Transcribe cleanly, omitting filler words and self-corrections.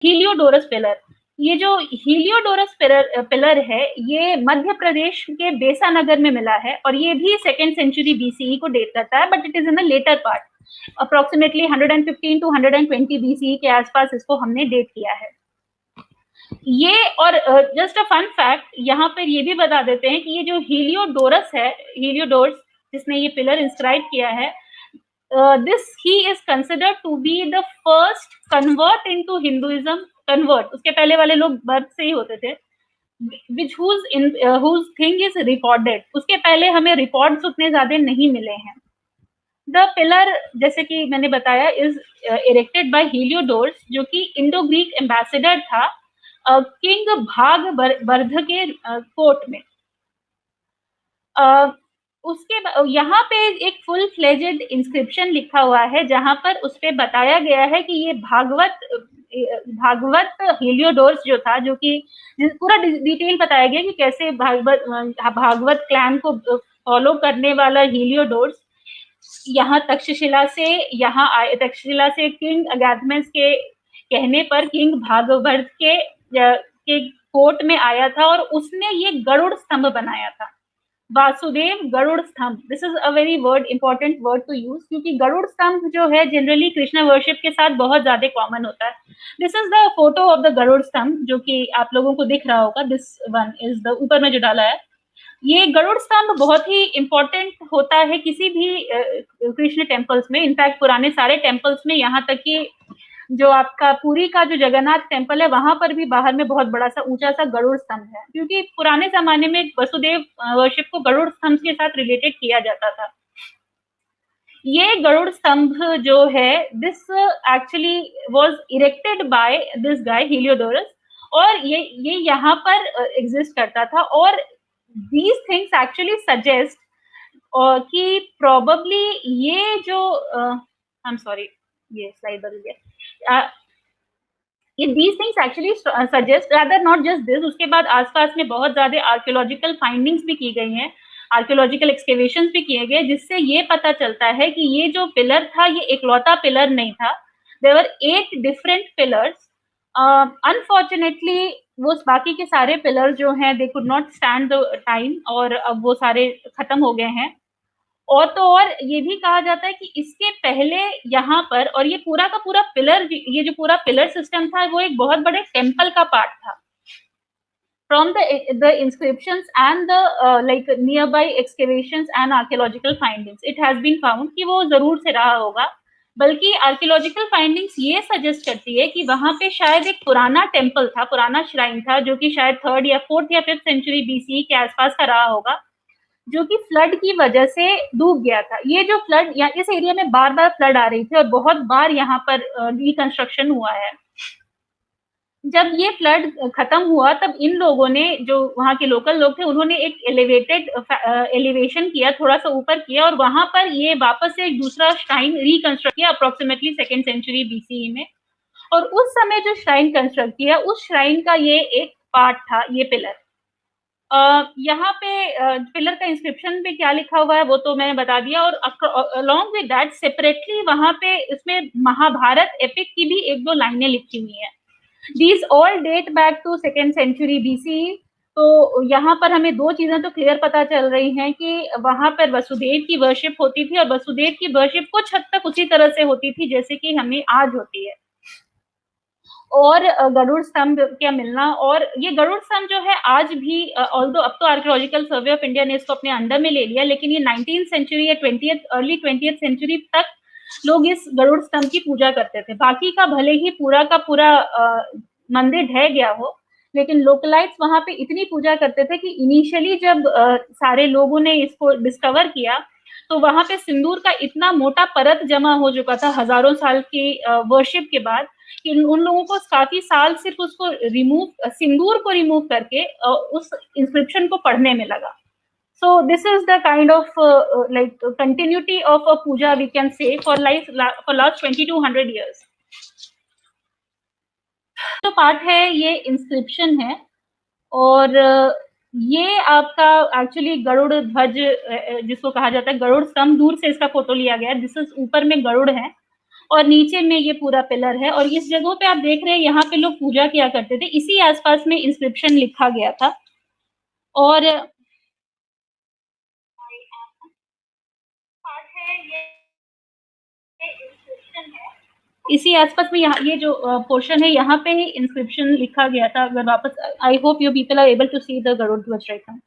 हीलियोडोरस pillar, ये जो हीलियोडोरस pillar है, ये मध्य प्रदेश के बेसानगर में मिला है और ये भी 2nd सेंचुरी बीसीई को डेट करता है, but it is in the latter part, approximately 115 to 120 BCE के आसपास इसको हमने डेट किया है। ये और जस्ट अ फन फैक्ट यहाँ पर ये भी बता देते हैं कि ये जो हीलियोडोरस है, हीलियोडोरस जिसने ये पिलर इंस्क्राइब किया है, this he is considered to be the first convert into Hinduism, convert, उसके पहले वाले लोग बर्थ से ही होते थे, which whose thing is recorded, उसके पहले हमें रिकॉर्ड्स उतने ज्यादा नहीं मिले हैं। द पिलर, जैसे कि मैंने बताया, इज इरेक्टेड बाय हीलियोडोरस, जो कि इंडो ग्रीक एम्बेसडर था किंग भागवर्ध के कोर्ट में। उसके यहाँ पे एक फुल फ्लेजेड इंस्क्रिप्शन लिखा हुआ है जहां पर उस पे बताया गया है कि ये भागवत हीलियोडोरस जो था, जो कि पूरा डिटेल बताया गया कि कैसे भागवत क्लैन को फॉलो करने वाला हीलियोडोरस यहाँ तक्षशिला से किंग अगाथमेस के कहने पर किंग भागवर्ध के कोर्ट में आया था और उसने ये गरुड़ स्तंभ बनाया था, Vasudeva Garuda Stambha. This is a very important word to use, क्योंकि गरुड़ स्तंभ जो है जनरली कृष्ण वर्शिप के साथ बहुत ज्यादा कॉमन होता है। This is the photo of the Garuda स्तंभ, जो कि आप लोगों को दिख रहा होगा। दिस वन इज द ऊपर में जो डाला है, ये गरुड़ स्तंभ बहुत ही इंपॉर्टेंट होता है किसी भी कृष्ण टेम्पल्स में। इनफैक्ट पुराने सारे टेम्पल्स में, यहाँ तक कि जो आपका पुरी का जो जगन्नाथ टेम्पल है, वहां पर भी बाहर में बहुत बड़ा सा ऊंचा सा गरुड़ स्तंभ है, क्योंकि पुराने जमाने में वसुदेव वर्शिप को गरुड़ स्तंभ के साथ रिलेटेड किया जाता था। ये गरुड़ स्तंभ जो है, this actually was erected by this guy Heliodorus, और ये यहाँ पर एग्जिस्ट करता था। और these things actually suggest कि probably ये जो I'm sorry, ये स्लाइड बदल गया। these things actually suggest, rather not just this, उसके बाद आसपास में बहुत ज्यादा आर्कियोलॉजिकल फाइंडिंग्स भी की गई हैं, आर्कियोलॉजिकल एक्सकेवेशंस भी किए गए, जिससे ये पता चलता है कि ये जो पिलर था, ये एकलौता पिलर नहीं था। There were 8 different pillars. Unfortunately वो बाकी के सारे पिलर जो हैं, they could not stand the time, और अब वो सारे खत्म हो गए हैं। और तो और ये भी कहा जाता है कि इसके पहले यहाँ पर, और ये पूरा का पूरा पिलर, ये जो पूरा पिलर सिस्टम था, वो एक बहुत बड़े टेम्पल का पार्ट था। From the inscriptions and the like nearby excavations and archaeological findings, it has been found कि वो जरूर से रहा होगा। बल्कि आर्कियोलॉजिकल फाइंडिंग्स ये सजेस्ट करती है कि वहां पे शायद एक पुराना टेम्पल था, पुराना श्राइन था, जो कि शायद 3rd या 4th या 5th सेंचुरी बीसी के आसपास का रहा होगा, जो कि फ्लड की वजह से डूब गया था। ये जो फ्लड, या इस एरिया में बार बार फ्लड आ रही थी और बहुत बार यहाँ पर रिकंस्ट्रक्शन हुआ है। जब ये फ्लड खत्म हुआ, तब इन लोगों ने, जो वहाँ के लोकल लोग थे, उन्होंने एक एलिवेशन किया, थोड़ा सा ऊपर किया, और वहां पर ये वापस से एक दूसरा श्राइन रिकंस्ट्रक्ट किया, अप्रोक्सीमेटली 2nd सेंचुरी बीसीई में। और उस समय जो श्राइन कंस्ट्रक्ट किया, उस श्राइन का ये एक पार्ट था, ये पिलर। यहाँ पे पिलर का इंस्क्रिप्शन पे क्या लिखा हुआ है वो तो मैंने बता दिया, और अलॉन्ग विद दैट सेपरेटली वहां पे इसमें महाभारत एपिक की भी 1-2 लाइनें लिखी हुई हैं। These all date back to 2nd century BCE। तो यहाँ पर हमें 2 चीजें तो क्लियर पता चल रही हैं कि वहां पर वसुदेव की वर्शिप होती थी, और वसुदेव की वर्शिप कुछ हद तक उसी तरह से होती थी जैसे कि हमें आज होती है। और गरुड़ स्तंभ का मिलना, और ये गरुड़ स्तंभ जो है आज भी, ऑल्दो अब तो आर्कियोलॉजिकल सर्वे ऑफ इंडिया ने इसको अपने अंडर में ले लिया, लेकिन ये 19th सेंचुरी या अर्ली 20th सेंचुरी तक लोग इस गरुड़ स्तंभ की पूजा करते थे। बाकी का भले ही पूरा का पूरा मंदिर ढह गया हो, लेकिन लोकलाइट्स वहां पे इतनी पूजा करते थे कि इनिशियली जब सारे लोगों ने इसको डिस्कवर किया, तो वहां पे सिंदूर का इतना मोटा परत जमा हो चुका था हजारों साल की वर्शिप के बाद, कि उन लोगों को काफी साल सिर्फ उसको सिंदूर को रिमूव करके उस इंस्क्रिप्शन को पढ़ने में लगा। So this is the kind of like continuity of a puja we can say for last 2200 years. तो पार्ट है, ये इंस्क्रिप्शन है, और ये आपका एक्चुअली गरुड़ ध्वज जिसको कहा जाता है, गरुड़ स्तंभ, दूर से इसका फोटो लिया गया है। दिस इज ऊपर में गरुड़ है, और नीचे में ये पूरा पिलर है और इस जगह पे आप देख रहे हैं यहाँ पे लोग पूजा किया करते थे, इसी आसपास में इंस्क्रिप्शन लिखा गया था। और इसी आसपास में यहाँ ये जो पोर्शन है यहाँ पे इंस्क्रिप्शन लिखा गया था। अगर वापस, I hope you people are able to see the Garuda Dhwaj right now.